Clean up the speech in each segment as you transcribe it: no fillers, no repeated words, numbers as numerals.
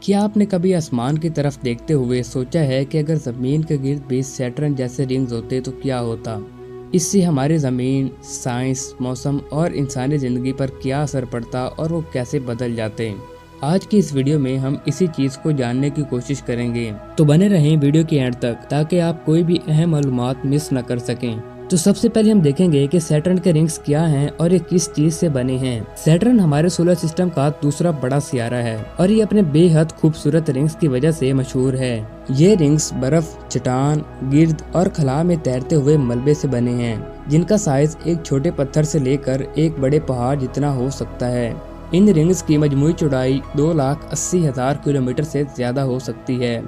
क्या आपने कभी आसमान की तरफ देखते हुए सोचा है कि अगर ज़मीन के गिर्द भी सैटर्न जैसे रिंग्स होते तो क्या होता? इससे हमारी ज़मीन, साइंस, मौसम और इंसानी ज़िंदगी पर क्या असर पड़ता और वो कैसे बदल जाते? आज की इस वीडियो में हम इसी चीज़ को जानने की कोशिश करेंगे। तो बने रहें वीडियो के एंड तक ताकि आप कोई भी अहम मालूमात मिस न कर सकें। तो सबसे पहले हम देखेंगे कि सैटर्न के रिंग्स क्या हैं और ये किस चीज से बने हैं। सैटर्न हमारे सोलर सिस्टम का दूसरा बड़ा सियारा है और ये अपने बेहद खूबसूरत रिंग्स की वजह से मशहूर है। ये रिंग्स बर्फ, चट्टान, गिर्द और खला में तैरते हुए मलबे से बने हैं, जिनका साइज एक छोटे पत्थर से लेकर एक बड़े पहाड़ जितना हो सकता है। इन रिंग्स की मजमूई चौड़ाई 2,80,000 किलोमीटर से ज्यादा हो सकती है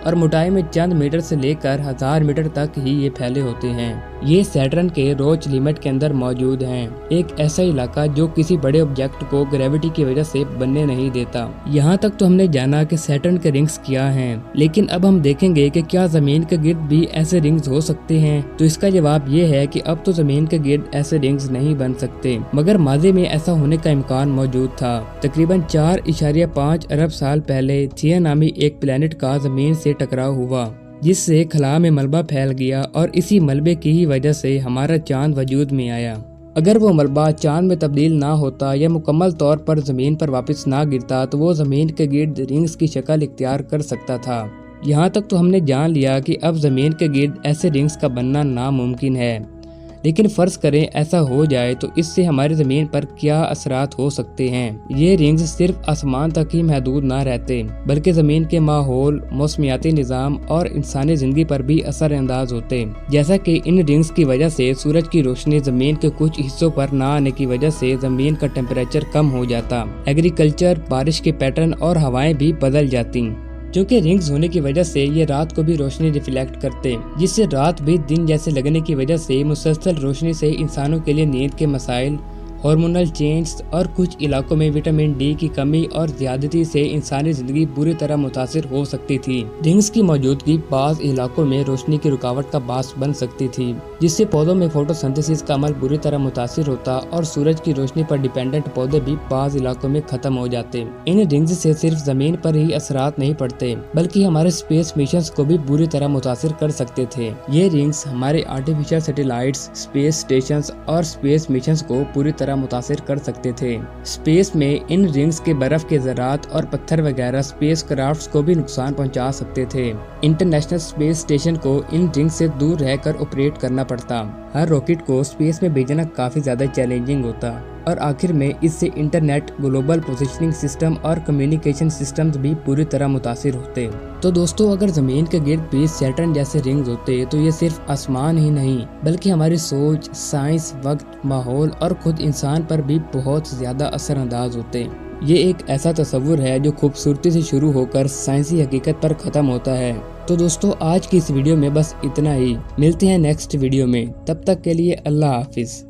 और मोटाई में चंद मीटर से लेकर 1000 मीटर तक ही ये फैले होते हैं। ये सैटर्न के रोच लिमिट के अंदर मौजूद हैं, एक ऐसा इलाका जो किसी बड़े ऑब्जेक्ट को ग्रेविटी की वजह से बनने नहीं देता। यहाँ तक तो हमने जाना कि सैटर्न के रिंग्स क्या हैं, लेकिन अब हम देखेंगे कि क्या जमीन के गिर्द भी ऐसे रिंग्स हो सकते हैं। तो इसका जवाब ये है कि अब तो जमीन के गिर्द ऐसे रिंग्स नहीं बन सकते, मगर माजी में ऐसा होने का इम्कान मौजूद था। तकरीबन 4.5 अरब साल पहले थिया नामी एक प्लेनेट का जमीन से टकराव हुआ, जिससे खला में मलबा फैल गया और इसी मलबे की ही वजह से हमारा चांद वजूद में आया। अगर वो मलबा चांद में तब्दील ना होता या मुकम्मल तौर पर जमीन पर वापस ना गिरता तो वो जमीन के गिर्द रिंग्स की शक्ल इख्तियार कर सकता था। यहाँ तक तो हमने जान लिया कि अब जमीन के गिर्द ऐसे रिंग्स का बनना नामुमकिन है, लेकिन फर्ज करें ऐसा हो जाए तो इससे हमारी ज़मीन पर क्या असरात हो सकते हैं। ये रिंग्स सिर्फ आसमान तक ही महदूद ना रहते, बल्कि ज़मीन के माहौल, मौसमियाती निज़ाम और इंसानी ज़िंदगी पर भी असर अंदाज होते। जैसा कि इन रिंग्स की वजह से सूरज की रोशनी ज़मीन के कुछ हिस्सों पर ना आने की वजह से ज़मीन का टेम्परेचर कम हो जाता, एग्रीकल्चर, बारिश के पैटर्न और हवाएं भी बदल जाती। क्योंकि रिंग्स होने की वजह से ये रात को भी रोशनी रिफ्लेक्ट करते, जिससे रात भी दिन जैसे लगने की वजह से मुसलसल रोशनी से इंसानों के लिए नींद के मसाइल, हार्मोनल चेंज और कुछ इलाकों में विटामिन डी की कमी और ज्यादती से इंसानी जिंदगी बुरी तरह मुतासिर हो सकती थी। रिंग्स की मौजूदगी बाज़ इलाकों में रोशनी की रुकावट का बास बन सकती थी, जिससे पौधों में फोटोसिंथेसिस का अमल बुरी तरह मुतासिर होता और सूरज की रोशनी पर डिपेंडेंट पौधे भी बाज़ इलाकों में खत्म हो जाते। इन रिंग्स से सिर्फ जमीन पर ही असरात नहीं पड़ते, बल्कि हमारे स्पेस मिशन को भी बुरी तरह मुतासिर कर सकते थे। ये रिंग्स हमारे आर्टिफिशियल सैटेलाइट्स, स्पेस स्टेशन और स्पेस मिशन को पूरी तरह मुतासिर कर सकते थे। स्पेस में इन रिंग्स के बर्फ के ज़रात और पत्थर वगैरह स्पेस क्राफ्ट्स को भी नुकसान पहुंचा सकते थे। इंटरनेशनल स्पेस स्टेशन को इन रिंग्स से दूर रहकर ऑपरेट करना पड़ता। हर रॉकेट को स्पेस में भेजना काफी ज्यादा चैलेंजिंग होता और आखिर में इससे इंटरनेट, ग्लोबल पोजिशनिंग सिस्टम और कम्युनिकेशन सिस्टम्स भी पूरी तरह मुतासिर होते। तो दोस्तों, अगर जमीन के गिर्द भी सैटर्न जैसे रिंग्स होते तो ये सिर्फ आसमान ही नहीं बल्कि हमारी सोच, साइंस, वक्त, माहौल और खुद इंसान पर भी बहुत ज्यादा असरअंदाज होते। ये एक ऐसा तस्वुर है जो खूबसूरती से शुरू होकर साइंसी हकीकत पर खत्म होता है। तो दोस्तों, आज की इस वीडियो में बस इतना ही। मिलते हैं नेक्स्ट वीडियो में, तब तक के लिए अल्लाह हाफिज।